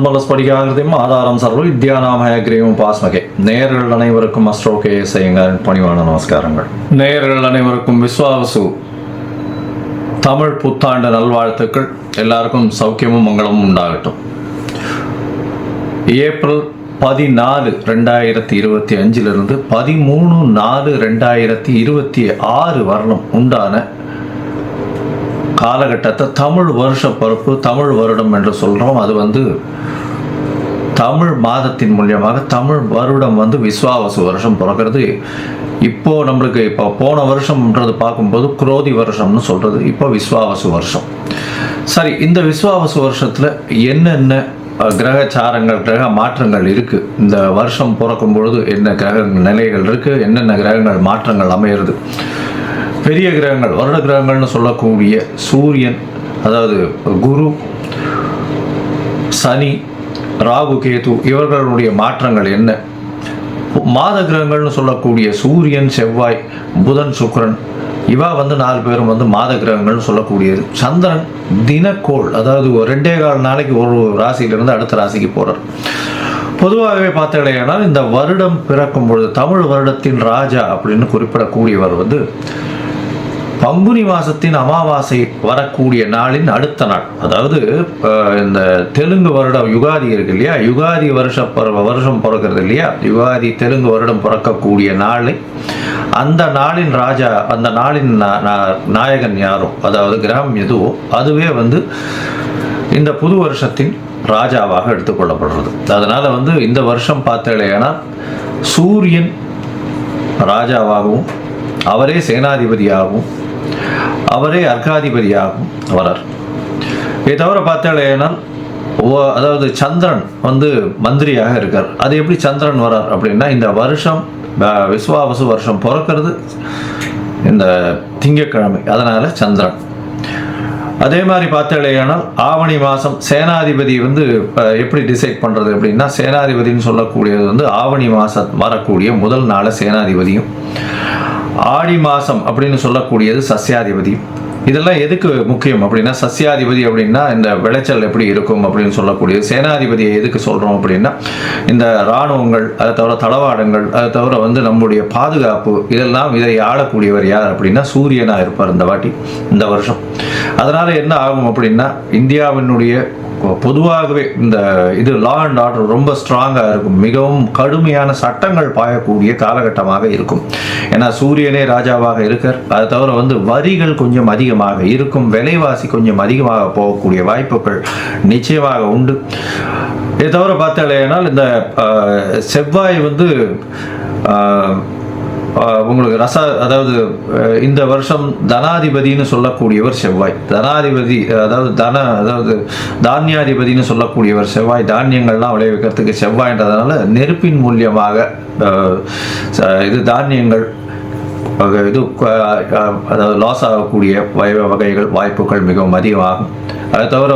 நிர்மலஸ்படிகாகிருதியும் ஆதாரம் சர்வ வித்யாநாமயக்ரீவம் பாஸ்மகே. நேயர்கள் அனைவருக்கும் அஸ்ட்ரோ கேஎஸ் ஐயங்காரின் பணிவான நமஸ்காரங்கள். நேயர்கள் அனைவருக்கும் விஸ்வாவசு தமிழ் புத்தாண்டு நல்வாழ்த்துக்கள். எல்லாருக்கும் சௌக்கியமும் மங்களமும் உண்டாகட்டும். ஏப்ரல் 14, 2025 13, 4, 2026 வருடம் உண்டான காலகட்டத்தை தமிழ் வருஷ பரப்பு, தமிழ் வருடம் என்று சொல்கிறோம். அது தமிழ் மாதத்தின் மூலியமாக தமிழ் வருடம் விஸ்வாவசு வருஷம் பிறக்கிறது. இப்போது நம்மளுக்கு போன வருஷம்ன்றது பார்க்கும்போது குரோதி வருஷம்னு சொல்கிறது, இப்போ விஸ்வாவசு வருஷம். சரி, இந்த விஸ்வாவசு வருஷத்தில் என்னென்ன கிரகச்சாரங்கள், கிரக மாற்றங்கள் இருக்குது, இந்த வருஷம் பிறக்கும் பொழுது என்ன கிரக நிலைகள் இருக்குது, என்னென்ன கிரகங்கள் மாற்றங்கள் அமையிறது. பெரிய கிரகங்கள், வருட கிரகங்கள்னு சொல்லக்கூடிய சூரியன், அதாவது குரு, சனி, ராகு, கேது இவர்களுடைய மாற்றங்கள் என்ன. மாத கிரகங்கள்னு சொல்லக்கூடிய சூரியன், செவ்வாய், புதன், சுக்கிரன் இவா 4 பேரும் மாத கிரகங்கள்னு சொல்லக்கூடியது. சந்திரன் தினக்கோள், அதாவது 2.25 நாளைக்கு ஒரு ராசியிலிருந்து அடுத்த ராசிக்கு போகிறார். பொதுவாகவே பார்த்தீங்கன்னா இந்த வருடம் பிறக்கும் பொழுது தமிழ் வருடத்தின் ராஜா அப்படின்னு குறிப்பிடக்கூடியவர் பங்குனி மாதத்தின் அமாவாசை வரக்கூடிய நாளின் அடுத்த நாள், அதாவது இந்த தெலுங்கு வருடம் யுகாதி இருக்கு இல்லையா, யுகாதி வருஷம் பிறக்கிறது இல்லையா, யுகாதி தெலுங்கு வருடம் பிறக்கக்கூடிய நாளை, அந்த நாளின் ராஜா, அந்த நாளின் நாயகன் யாரோ, அதாவது கிரகம் எதுவோ அதுவே இந்த புது வருஷத்தின் ராஜாவாக எடுத்துக்கொள்ளப்படுறது. அதனால் இந்த வருஷம் பார்த்தீங்கன்னா சூரியன் ராஜாவாகவும், அவரே சேனாதிபதியாகவும், அவரே அர்க்காதிபதியாகவும் வரார். இதை தவிர பார்த்தீங்கன்னா அதாவது சந்திரன் மந்திரியாக இருக்கார். அது எப்படி சந்திரன் வரார் அப்படின்னா, இந்த வருஷம் விஸ்வாவசு வருஷம் பிறக்கிறது இந்த திங்கட்கிழமை, அதனால் சந்திரன். அதே மாதிரி பார்த்தீங்கன்னா ஆவணி மாதம் சேனாதிபதி எப்படி டிசைட் பண்ணுறது அப்படின்னா, சேனாதிபதினு சொல்லக்கூடியது ஆவணி மாதம் வரக்கூடிய முதல் நாள் சேனாதிபதியும், ஆடி மாதம் அப்படின்னு சொல்லக்கூடியது சஸ்யாதிபதி. இதெல்லாம் எதுக்கு முக்கியம் அப்படின்னா, சஸ்யாதிபதி அப்படின்னா இந்த விளைச்சல் எப்படி இருக்கும் அப்படின்னு சொல்லக்கூடியது. சேனாதிபதியை எதுக்கு சொல்கிறோம் அப்படின்னா, இந்த இராணுவங்கள், அதை தவிர தளவாடங்கள், அதை தவிர நம்முடைய பாதுகாப்பு, இதை ஆளக்கூடியவர் யார் அப்படின்னா சூரியனாக இருப்பார் இந்த வருஷம். அதனால் என்ன ஆகும் அப்படின்னா, இந்தியாவினுடைய பொதுவாகவே இது லா அண்ட் ஆர்டர் ரொம்ப ஸ்ட்ராங்காக இருக்கும், மிகவும் கடுமையான சட்டங்கள் பாயக்கூடிய காலகட்டமாக இருக்கும். ஏன்னா சூரியனே ராஜாவாக இருக்கார். அதை தவிர வரிகள் கொஞ்சம் அதிகமாக இருக்கும், விலைவாசி கொஞ்சம் அதிகமாக போகக்கூடிய வாய்ப்புகள் நிச்சயமாக உண்டு. இதை தவிர பார்த்தாலேனா இந்த செவ்வாய் உங்களுக்கு அதாவது இந்த வருஷம் தனாதிபதினு சொல்லக்கூடியவர் செவ்வாய். தனாதிபதி அதாவது தானியாதிபதினு சொல்லக்கூடியவர் செவ்வாய். தானியங்கள்லாம் விளைவிக்கிறதுக்கு செவ்வாய்ன்றதுனால நெருப்பின் மூலியமாக தானியங்கள் அதாவது லாஸ் ஆகக்கூடிய வாய்ப்புகள் மிகவும் அதிகமாகும். அதை தவிர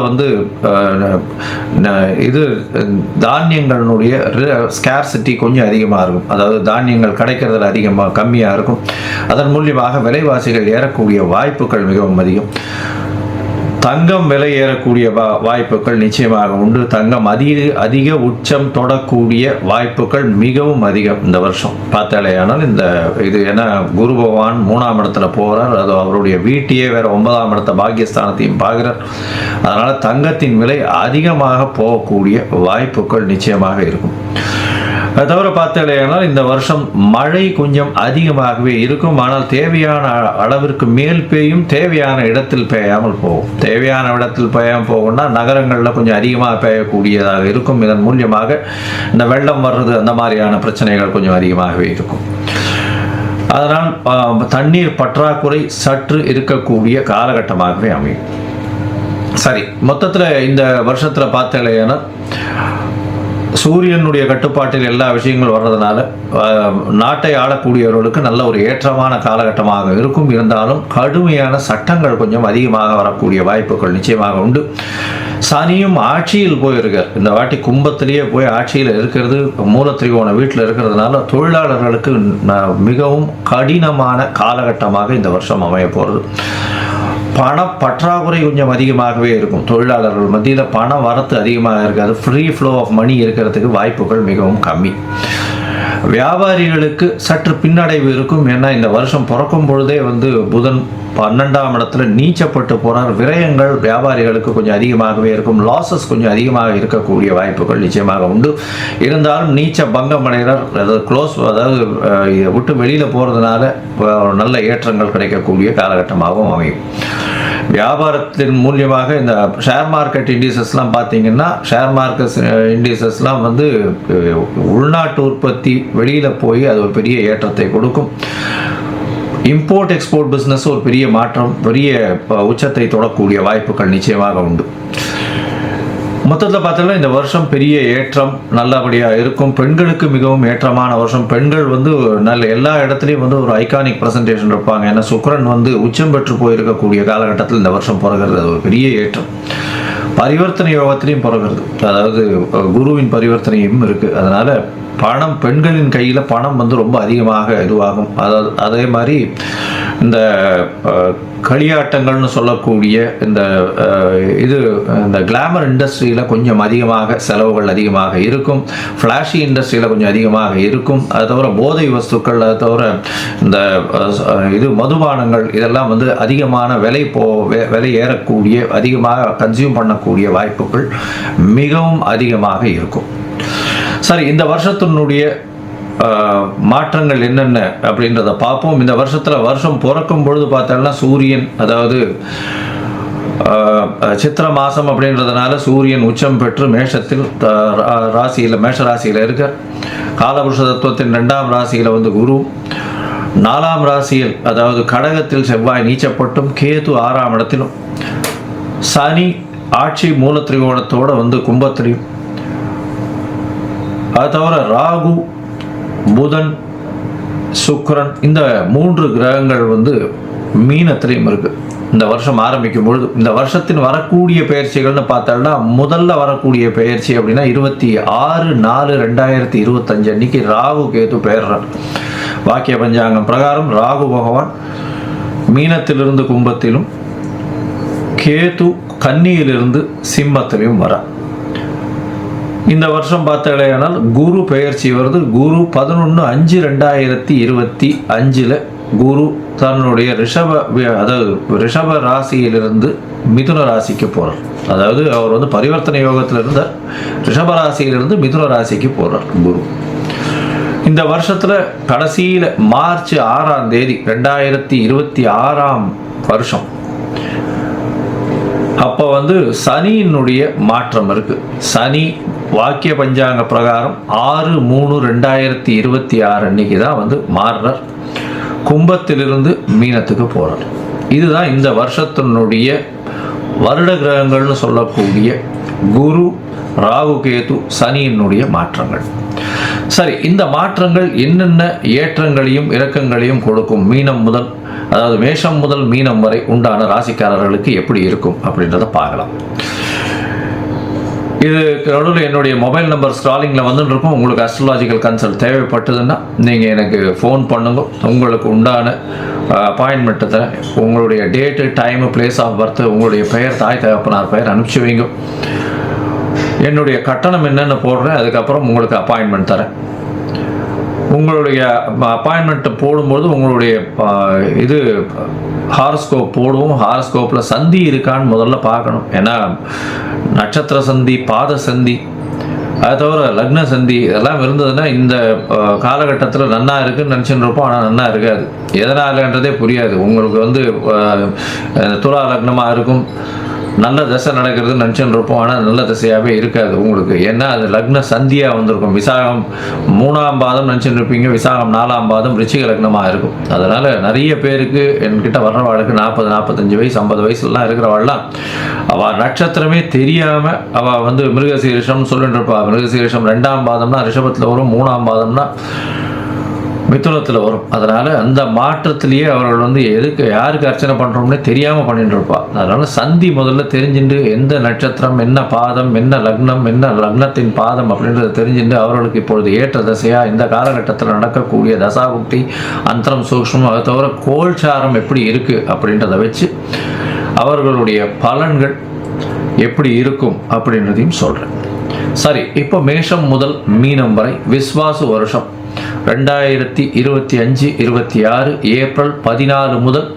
தானியங்களுடைய ஸ்கேர்சிட்டி கொஞ்சம் அதிகமாக இருக்கும், அதாவது தானியங்கள் கிடைக்கிறதுல கம்மியாக இருக்கும். அதன் மூலியமாக விலைவாசிகள் ஏறக்கூடிய வாய்ப்புகள் மிகவும் அதிகம். தங்கம் விலை ஏறக்கூடிய வாய்ப்புகள் நிச்சயமாக உண்டு. தங்கம் அதிக உச்சம் தொடக்கூடிய வாய்ப்புகள் மிகவும் அதிகம் இந்த வருஷம் பார்த்தாலேயானால். இது ஏன்னா குரு பகவான் 3ஆம் இடத்துல போகிறார், அது அவருடைய வீட்டையே வேற 9ஆம் இடத்த பாக்கியஸ்தானத்தையும் பார்க்குறார். அதனால் தங்கத்தின் விலை அதிகமாக போகக்கூடிய வாய்ப்புகள் நிச்சயமாக இருக்கும். அது தவிர பார்த்தீங்கன்னா இந்த வருஷம் மழை கொஞ்சம் அதிகமாகவே இருக்கும். ஆனால் தேவையான அளவிற்கு மேல் பெய்யும், தேவையான இடத்தில் பெய்யாமல் போகும். தேவையான இடத்தில் பெய்யாமல் போகும்னா நகரங்களில் கொஞ்சம் அதிகமாக பெய்யக்கூடியதாக இருக்கும். இதன் மூலியமாக இந்த வெள்ளம் வர்றது, அந்த மாதிரியான பிரச்சனைகள் கொஞ்சம் அதிகமாகவே இருக்கும். அதனால் தண்ணீர் பற்றாக்குறை சற்று இருக்கக்கூடிய காலகட்டமாகவே அமையும். சரி, மொத்தத்தில் இந்த வருஷத்தில் பார்த்தீங்கன்னா சூரியனுடைய கட்டுப்பாட்டில் எல்லா விஷயங்களும் வர்றதுனால நாட்டை ஆளக்கூடியவர்களுக்கு நல்ல ஒரு ஏற்றமான காலகட்டமாக இருக்கும். இருந்தாலும் கடுமையான சட்டங்கள் கொஞ்சம் அதிகமாக வரக்கூடிய வாய்ப்புகள் நிச்சயமாக உண்டு. சனியும் ஆட்சியில் போயிருக்கார். இந்த வாட்டி கும்பத்திலேயே போய் ஆட்சியில் இருக்கிறது, மூலத்திரிகோண வீட்டில் இருக்கிறதுனால தொழிலாளர்களுக்கு மிகவும் கடினமான காலகட்டமாக இந்த வருஷம் அமைய போகிறது. பண பற்றாக்குறை கொஞ்சம் அதிகமாகவே இருக்கும். தொழிலாளர்கள் மத்தியில் பண வரத்து அதிகமாக இருக்காது. ஃப்ரீ ஃப்ளோ ஆஃப் மணி இருக்கிறதுக்கு வாய்ப்புகள் மிகவும் கம்மி. வியாபாரிகளுக்கு சற்று பின்னடைவு இருக்கும். ஏன்னா இந்த வருஷம் பிறக்கும் பொழுதே புதன் 12ஆம் இடத்துல நீச்சப்பட்டு போனார். விரயங்கள் வியாபாரிகளுக்கு கொஞ்சம் அதிகமாகவே இருக்கும். லாசஸ் கொஞ்சம் அதிகமாக இருக்கக்கூடிய வாய்ப்புகள் நிச்சயமாக உண்டு. இருந்தாலும் நீச்ச பங்கம் அடைகிறார், அதாவது க்ளோஸ், அதாவது இதை விட்டு வெளியில் போகிறதுனால நல்ல ஏற்றங்கள் கிடைக்கக்கூடிய காலகட்டமாகவும் அமையும். வியாபாரத்தின் மூலியமாக இந்த ஷேர் மார்க்கெட் இண்டிசஸ்லாம் பார்த்தீங்கன்னா, ஷேர் மார்க்கெட் இண்டிசஸ்லாம் உள்நாட்டு உற்பத்தி வெளியில் போய் அது ஒரு பெரிய ஏற்றத்தை கொடுக்கும். இம்போர்ட் எக்ஸ்போர்ட் பிஸ்னஸ் ஒரு பெரிய மாற்றம், பெரிய உச்சத்தை தொடக்கூடிய வாய்ப்புகள் நிச்சயமாக உண்டு. மொத்தத்தில் பார்த்தோம்னா இந்த வருஷம் பெரிய ஏற்றம் நல்லபடியாக இருக்கும். பெண்களுக்கு மிகவும் ஏற்றமான வருஷம். பெண்கள் நல்ல எல்லா இடத்துலையும் ஒரு ஐகானிக் ப்ரெசன்டேஷன் இருப்பாங்க. ஏன்னா சுக்கிரன் உச்சம் பெற்று போயிருக்கக்கூடிய காலகட்டத்தில் இந்த வருஷம் பிறகுறது அது ஒரு பெரிய ஏற்றம். பரிவர்த்தனை யோகத்திலையும் பிறகுறது, அதாவது குருவின் பரிவர்த்தனையும் இருக்குது. அதனால் பணம், பெண்களின் கையில் பணம் ரொம்ப அதிகமாக இதுவாகும். அதாவது அதே மாதிரி இந்த களியாட்டங்கள்னு சொல்லக்கூடிய இந்த கிளாமர் இண்டஸ்ட்ரியில் கொஞ்சம் அதிகமாக செலவுகள் அதிகமாக இருக்கும். ஃப்ளாஷி இண்டஸ்ட்ரியில் கொஞ்சம் அதிகமாக இருக்கும். அது தவிர போதை வஸ்துக்கள், அது தவிர இந்த மதுபானங்கள் இதெல்லாம் அதிகமான விலை ஏறக்கூடிய, அதிகமாக கன்சியூம் பண்ணக்கூடிய வாய்ப்புகள் மிகவும் அதிகமாக இருக்கும். சரி, இந்த வருஷத்தினுடைய மாற்றங்கள் என்னென்ன அப்படின்றத பார்ப்போம். இந்த வருஷம் பிறக்கும் பொழுது பார்த்தோம்னா சூரியன், அதாவது சித்திர மாதம் அப்படின்றதுனால சூரியன் உச்சம் பெற்று மேஷத்தில் மேஷ ராசியில் இருக்க. காலபுருஷ தத்துவத்தின் 2ஆம் ராசியில் குரு, 4ஆம் ராசியில் அதாவது கடகத்தில் செவ்வாய் நீச்சப்பட்டும், கேது 6ஆம் இடத்திலும், சனி ஆட்சி மூலத்திரிகோணத்தோடு கும்பத்திலையும், அது தவிர ராகு, புதன், சுக்கிரன், இந்த 3 கிரகங்கள் மீனத்திலையும் இருக்கு. இந்த வருஷம் ஆரம்பிக்கும் பொழுது இந்த வருஷத்தின் வரக்கூடிய பயிற்சிகள்னு பார்த்தோம்னா, முதல்ல வரக்கூடிய பயிற்சி அப்படின்னா 26/4/2025 அன்னைக்கு ராகு கேது பெயர்றார். வாக்கிய பஞ்சாங்கம் பிரகாரம் ராகு பகவான் மீனத்திலிருந்து கும்பத்திலும், கேது கன்னியிலிருந்து சிம்மத்திலையும் வரார். இந்த வருஷம் பார்த்தாலேயானால் குரு பெயர்ச்சி வருது. குரு 11/5/2025 குரு தன்னுடைய ரிஷப ராசியிலிருந்து மிதுன ராசிக்கு போகிறார். அதாவது அவர் பரிவர்த்தனை யோகத்தில் இருந்தார். ரிஷப ராசியிலிருந்து மிதுன ராசிக்கு போகிறார் குரு. இந்த வருஷத்தில் கடைசியில் மார்ச் 6ஆம் தேதி 2026ஆம் வருஷம் அப்போ சனியினுடைய மாற்றம் இருக்கு. சனி வாக்கிய பஞ்சாங்க பிரகாரம் 6/3/2026 அன்னைக்கு தான் மாறுறார். கும்பத்திலிருந்து மீனத்துக்கு போறார். இதுதான் இந்த வருஷத்தினுடைய வருட கிரகங்கள்னு சொல்லக்கூடிய குரு, ராகு, கேது, சனியினுடைய மாற்றங்கள். சரி, இந்த மாற்றங்கள் என்னென்ன ஏற்றங்களையும் இறக்கங்களையும் கொடுக்கும்? அதாவது மேஷம் முதல் மீனம் வரை உண்டான ராசிக்காரர்களுக்கு எப்படி இருக்கும் அப்படின்றத பார்க்கலாம். இது நடுவில் என்னுடைய மொபைல் நம்பர் ஸ்க்ராலிங்கில் இருக்கும். உங்களுக்கு அஸ்ட்ராலாஜிக்கல் கன்சல்ட் தேவைப்பட்டதுன்னா நீங்கள் எனக்கு ஃபோன் பண்ணுங்க. உங்களுக்கு உண்டான அப்பாயின்மெண்ட்டு தரேன். உங்களுடைய date, time, place of birth, உங்களுடைய பெயர், தாய் தகப்பனார் பெயர் அனுப்பிச்சி வைங்க. என்னுடைய கட்டணம் என்னென்னு போடுறேன். அதுக்கப்புறம் உங்களுக்கு அப்பாயின்மெண்ட் தரேன். உங்களுடைய அப்பாயின்மெண்ட்டை போடும்போது உங்களுடைய ஹாரஸ்கோப் போடுவோம். ஹாரஸ்கோப்பில் சந்தி இருக்கான்னு முதல்ல பார்க்கணும். ஏன்னா நட்சத்திர சந்தி, பாத சந்தி, அது தவிர லக்ன சந்தி இதெல்லாம் இருந்ததுன்னா இந்த காலகட்டத்தில் நன்னா இருக்குன்னு நினச்சின்னு இருப்போம். ஆனால் நன்னா இருக்காது. எதனாலன்றதே புரியாது. உங்களுக்கு துலா லக்னமாக இருக்கும், நல்ல தசை நடக்கிறதுன்னு நினச்சின்னு இருப்போம். ஆனால் நல்ல தசையாகவே இருக்காது உங்களுக்கு. ஏன்னா அது லக்ன சந்தியாக வந்திருக்கும். விசாகம் 3ஆம் பாதம் நினச்சின்னு இருப்பீங்க, விசாகம் 4ஆம் பாதம் ரிச்சிக லக்னமாக இருக்கும். அதனால் நிறைய பேருக்கு என்கிட்ட வர்றவாளுக்கு 40, 45 வயசு, 50 வயசுலாம் இருக்கிறவாள்லாம் அவள் நட்சத்திரமே தெரியாமல் அவள் மிருகசீரிஷம்னு சொல்லிட்டு இருப்பா. மிருகசீரிஷம் 2ஆம் பாதம்னா ரிஷபத்தில் வரும், 3ஆம் பாதம்னா மிதுனத்தில் வரும். அதனால் அந்த மாற்றத்திலேயே அவர்கள் யாருக்கு அர்ச்சனை பண்ணுறோம்னே தெரியாமல் பண்ணிட்டு இருப்பாள். அதனால் சந்தி முதல்ல தெரிஞ்சுட்டு எந்த நட்சத்திரம், என்ன பாதம், என்ன லக்னம், என்ன லக்னத்தின் பாதம் அப்படின்றத தெரிஞ்சுட்டு அவர்களுக்கு இப்பொழுது ஏற்ற தசையாக இந்த காலகட்டத்தில் நடக்கக்கூடிய தசாபுக்தி, அந்தரம், சூக்ஷ்மம், அதை தவிர கோல்சாரம் எப்படி இருக்குது அப்படின்றத வச்சு அவர்களுடைய பலன்கள் எப்படி இருக்கும் அப்படின்றதையும் சொல்கிறேன். சரி, இப்போ மேஷம் முதல் மீனம் வரை விஸ்வாசு வருஷம் 2025-26 ஏப்ரல் 14 முதல்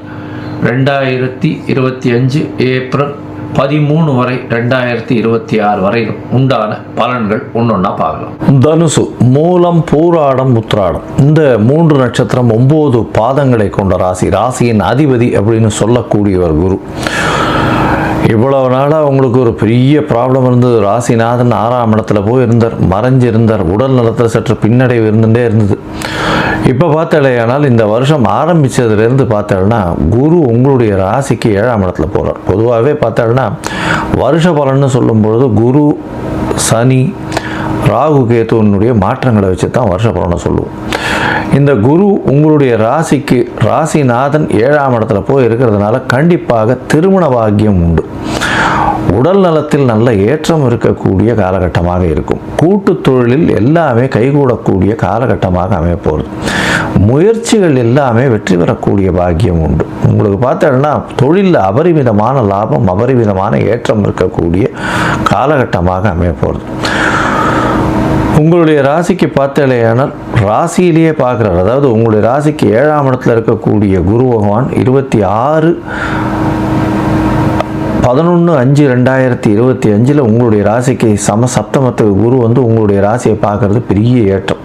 2025 ஏப்ரல் 13 வரை 2026 வரையிலும் உண்டான பலன்கள் ஒன்றொன்னா பார்க்கலாம். தனுசு, மூலம், பூராடம், உத்திராடம் இந்த 3 நட்சத்திரம் 9 பாதங்களை கொண்ட ராசி. ராசியின் அதிபதி அப்படின்னு சொல்லக்கூடியவர் குரு. இவ்வளவு நாளாக உங்களுக்கு ஒரு பெரிய ப்ராப்ளம் இருந்தது. ராசிநாதன் 6ஆம் இடத்துல போய் இருந்தார், மறைஞ்சிருந்தார். உடல் நலத்தில் சற்று பின்னடைவு இருந்துகிட்டே இருந்தது. இப்போ பார்த்தாலேயானால் இந்த வருஷம் ஆரம்பித்ததுலேருந்து பார்த்தாலும்னா குரு உங்களுடைய ராசிக்கு 7ஆம் இடத்துல போகிறார். பொதுவாகவே பார்த்தாலும்னா வருஷ பலன்னு சொல்லும்பொழுது குரு, சனி, ராகு, கேத்துவனுடைய மாற்றங்களை வச்சு தான் வருஷ பலனை சொல்லுவோம். இந்த குரு உங்களுடைய ராசிக்கு ராசிநாதன் 7ஆம் இடத்துல போய் இருக்கிறதுனால கண்டிப்பாக திருமண பாக்கியம் உண்டு. உடல் நலத்தில் நல்ல ஏற்றம் இருக்கக்கூடிய காலகட்டமாக இருக்கும். கூட்டு தொழிலில் எல்லாமே கைகூடக்கூடிய காலகட்டமாக அமையப்போகிறது. முயற்சிகள் எல்லாமே வெற்றி பெறக்கூடிய பாக்கியம் உண்டு. உங்களுக்கு பார்த்தோம்னா தொழிலில் அபரிமிதமான லாபம், அபரிமிதமான ஏற்றம் இருக்கக்கூடிய காலகட்டமாக அமையப்போகிறது. உங்களுடைய ராசிக்கு பார்த்தாலேயானால் ராசியிலேயே பார்க்குறார். அதாவது உங்களுடைய ராசிக்கு 7ஆம் இடத்துல இருக்கக்கூடிய குரு பகவான் 26/11/5/2025 உங்களுடைய ராசிக்கு சப்தமத்துக்கு குரு உங்களுடைய ராசியை பார்க்கறது பெரிய ஏற்றம்.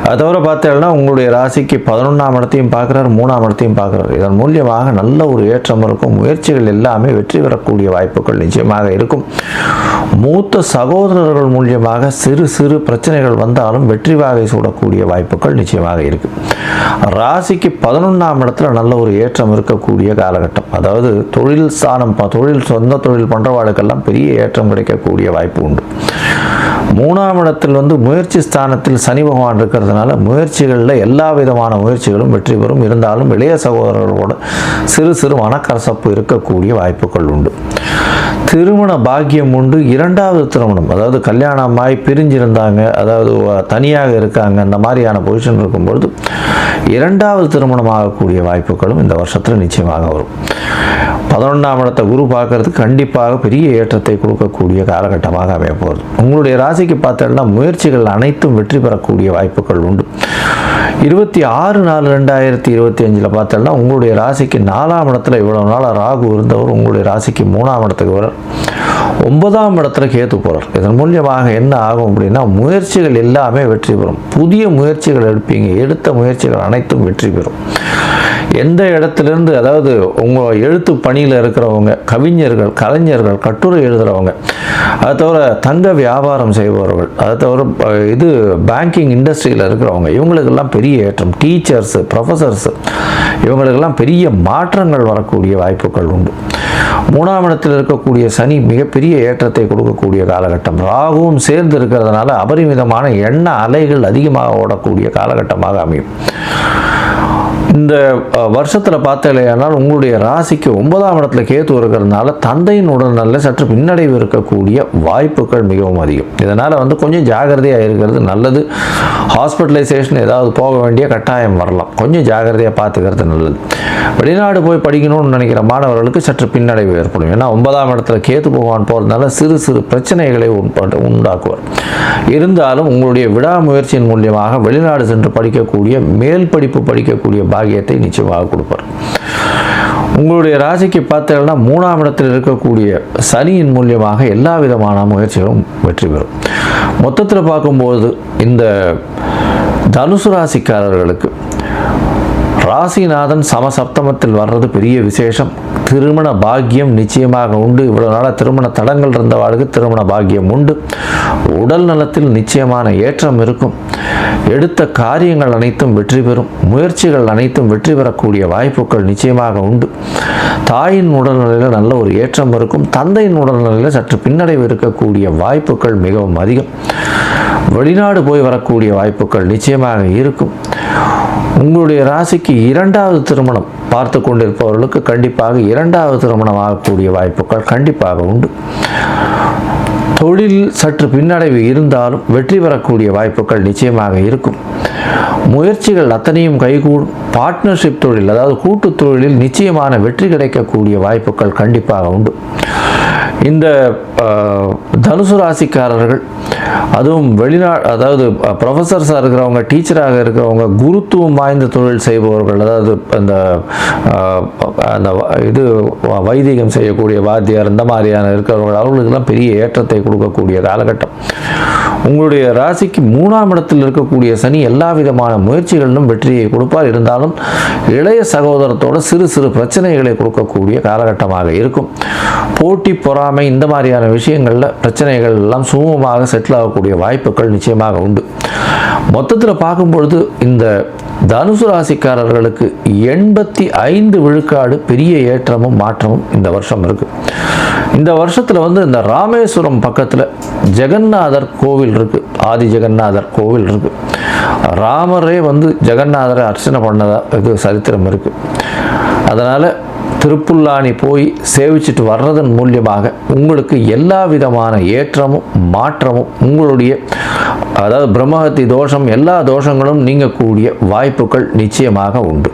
அதை தவிர பார்த்தீங்கன்னா உங்களுடைய ராசிக்கு 11ஆம் இடத்தையும் பார்க்குறாரு, 3ஆம் இடத்தையும் பார்க்குறாரு. இதன் மூலியமாக நல்ல ஒரு ஏற்றம் இருக்கும். முயற்சிகள் எல்லாமே வெற்றி பெறக்கூடிய வாய்ப்புகள் நிச்சயமாக இருக்கும். மூத்த சகோதரர்கள் மூலியமாக சிறு சிறு பிரச்சனைகள் வந்தாலும் வெற்றி வாகை சூடக்கூடிய வாய்ப்புகள் நிச்சயமாக இருக்கு. ராசிக்கு 11ஆம் இடத்துல நல்ல ஒரு ஏற்றம் இருக்கக்கூடிய காலகட்டம். அதாவது தொழில் ஸ்தானம், சொந்த தொழில் பண்ணுறவாளுக்கெல்லாம் பெரிய ஏற்றம் கிடைக்கக்கூடிய வாய்ப்பு உண்டு. 3ஆம் இடத்தில் முயற்சி ஸ்தானத்தில் சனி பகவான் இருக்கிறதுனால முயற்சிகளில் எல்லா விதமான முயற்சிகளும் வெற்றி பெறும். இருந்தாலும் இளைய சகோதரர்களோட சிறு சிறு மனக்கசப்பு இருக்கக்கூடிய வாய்ப்புகள் உண்டு. திருமண பாக்கியம் உண்டு. 2வது திருமணம், அதாவது கல்யாணமாய் பிரிஞ்சிருந்தாங்க, அதாவது தனியாக இருக்காங்க, அந்த மாதிரியான பொசிஷன் இருக்கும்பொழுது 2வது திருமணம் ஆகக்கூடிய வாய்ப்புகளும் இந்த வருஷத்தில் நிச்சயமாக வரும். 11ஆம் இடத்தை குரு பார்க்கறது கண்டிப்பாக பெரிய ஏற்றத்தை கொடுக்கக்கூடிய காலகட்டமாக அமைய போகிறது. உங்களுடைய ராசிக்கு பார்த்தோம்னா முயற்சிகள் அனைத்தும் வெற்றி பெறக்கூடிய வாய்ப்புகள் உண்டு. 26/4/2025 பார்த்தோம்னா உங்களுடைய ராசிக்கு 4ஆம் இடத்துல இவ்வளவு நாள் ராகு இருந்தவர் உங்களுடைய ராசிக்கு 3ஆம் இடத்துக்கு வர 9ஆம் இடத்துல கேத்து போகிறார். இதன் மூலியமாக என்ன ஆகும் அப்படின்னா முயற்சிகள் எல்லாமே வெற்றி பெறும். புதிய முயற்சிகள் எடுப்பீங்க. எடுத்த முயற்சிகள் அனைத்தும் வெற்றி பெறும். எந்த இடத்துலேருந்து, அதாவது உங்கள் எழுத்து பணியில் இருக்கிறவங்க, கவிஞர்கள், கலைஞர்கள், கட்டுரை எழுதுகிறவங்க, அதை தவிர தங்க வியாபாரம் செய்பவர்கள், அதை தவிர பேங்கிங் இண்டஸ்ட்ரியில் இருக்கிறவங்க, இவங்களுக்கெல்லாம் பெரிய ஏற்றம். டீச்சர்ஸு, ப்ரொஃபஸர்ஸு, இவங்களுக்கெல்லாம் பெரிய மாற்றங்கள் வரக்கூடிய வாய்ப்புகள் உண்டு. 3ஆம் இடத்தில் இருக்கக்கூடிய சனி மிகப்பெரிய ஏற்றத்தை கொடுக்கக்கூடிய காலகட்டம். ராகுவும் சேர்ந்து இருக்கிறதுனால அபரிமிதமான எண்ண அலைகள் அதிகமாக ஓடக்கூடிய காலகட்டமாக அமையும். இந்த வருஷத்தில் பார்த்தலையானால் உங்களுடைய ராசிக்கு 9ஆம் இடத்துல கேத்து இருக்கிறதுனால தந்தையின் உடல்நல சற்று பின்னடைவு இருக்கக்கூடிய வாய்ப்புகள் மிகவும் அதிகம். இதனால் கொஞ்சம் ஜாகிரதையாக இருக்கிறது நல்லது. ஹாஸ்பிட்டலைசேஷன் ஏதாவது போக வேண்டிய கட்டாயம் வரலாம். கொஞ்சம் ஜாகிரதையாக பார்த்துக்கிறது நல்லது. வெளிநாடு போய் படிக்கணும்னு நினைக்கிற மாணவர்களுக்கு சற்று பின்னடைவு ஏற்படும். ஏன்னா 9ஆம் இடத்துல கேத்து பகவான் போகிறதுனால சிறு சிறு பிரச்சனைகளை உண்டாக்குவார். இருந்தாலும் உங்களுடைய விடாமுயற்சியின் மூலியமாக வெளிநாடு சென்று படிக்கக்கூடிய, மேல் படிப்பு படிக்கக்கூடிய பாக்கியத்தை நிச்சயமாக கொடுப்பார். உங்களுடைய ராசிக்கு பார்த்தீங்கன்னா 3ஆம் இடத்தில் இருக்கக்கூடிய சனியின் மூலியமாக எல்லா விதமான முயற்சிகளும் வெற்றி பெறும். மொத்தத்தில் பார்க்கும்போது இந்த தனுசு ராசிக்காரர்களுக்கு ராசிநாதன் சமசப்தமத்தில் வர்றது பெரிய விசேஷம். திருமண பாக்கியம் நிச்சயமாக உண்டு. இவ்வளவு நாளாக திருமண தடங்கள் இருந்தவாளுக்கு திருமண பாக்கியம் உண்டு. உடல் நலத்தில் நிச்சயமான ஏற்றம் இருக்கும். எடுத்த காரியங்கள் அனைத்தும் வெற்றி பெறும். முயற்சிகள் அனைத்தும் வெற்றி பெறக்கூடிய வாய்ப்புகள் நிச்சயமாக உண்டு. தாயின் உடல்நிலையில் நல்ல ஒரு ஏற்றம் இருக்கும். தந்தையின் உடல்நிலையில் சற்று பின்னடைவு இருக்கக்கூடிய வாய்ப்புகள் மிகவும் அதிகம். வெளிநாடு போய் வரக்கூடிய வாய்ப்புகள் நிச்சயமாக இருக்கும். உங்களுடைய ராசிக்கு 2வது திருமணம் பார்த்து கொண்டிருப்பவர்களுக்கு கண்டிப்பாக 2வது திருமணம் ஆகக்கூடிய வாய்ப்புகள் கண்டிப்பாக உண்டு. தொழில் சற்று பின்னடைவு இருந்தாலும் வெற்றி பெறக்கூடிய வாய்ப்புகள் நிச்சயமாக இருக்கும். முயற்சிகள் அத்தனையும் கைகூடும். பார்ட்னர்ஷிப் தொழில், அதாவது கூட்டு தொழிலில் நிச்சயமான வெற்றி கிடைக்கக்கூடிய வாய்ப்புகள் கண்டிப்பாக உண்டு. இந்த தனுசு ராசிக்காரர்கள், அதுவும் அதாவது ப்ரொஃபஸர்ஸாக இருக்கிறவங்க, டீச்சராக இருக்கிறவங்க, குருத்துவம் வாய்ந்த தொழில் செய்பவர்கள், அதாவது அந்த இது வைதிகம் செய்யக்கூடிய வாத்தியார், இந்த மாதிரியான இருக்கிறவர்கள், அவர்களுக்கெல்லாம் பெரிய ஏற்றத்தை கொடுக்கக்கூடிய காலகட்டம். உங்களுடைய ராசிக்கு 3ஆம் இடத்தில் இருக்கக்கூடிய சனி எல்லா விதமான முயற்சிகளிலும் வெற்றியை கொடுப்பார். இருந்தாலும் இளைய சகோதரத்தோட சிறு சிறு பிரச்சனைகளை கொடுக்கக்கூடிய காலகட்டமாக இருக்கும். போட்டி, பொறாமை, இந்த மாதிரியான விஷயங்களில் பிரச்சனைகள் எல்லாம் சுமூகமாக செட்டில் ஆகக்கூடிய வாய்ப்புகள் நிச்சயமாக உண்டு. மொத்தத்தில் பார்க்கும்பொழுது இந்த தனுசு ராசிக்காரர்களுக்கு 85 விழுக்காடு பெரிய ஏற்றமும் மாற்றமும் இந்த வருஷம் இருக்கு. இந்த வருஷத்தில் இந்த ராமேஸ்வரம் பக்கத்தில் ஜெகநாதர் கோவில் இருக்கு, ஆதி ஜெகநாதர் கோவில் இருக்கு. ராமரே ஜெகநாதரை அர்ச்சனை பண்ணதா இது சரித்திரம் இருக்கு. அதனால் திருப்புல்லானி போய் சேவிச்சுட்டு வர்றதன் மூலியமாக உங்களுக்கு எல்லா விதமான ஏற்றமும் மாற்றமும், உங்களுடைய அதாவது பிரம்மஹத்தி தோஷம், எல்லா தோஷங்களும் நீங்கக்கூடிய வாய்ப்புகள் நிச்சயமாக உண்டு.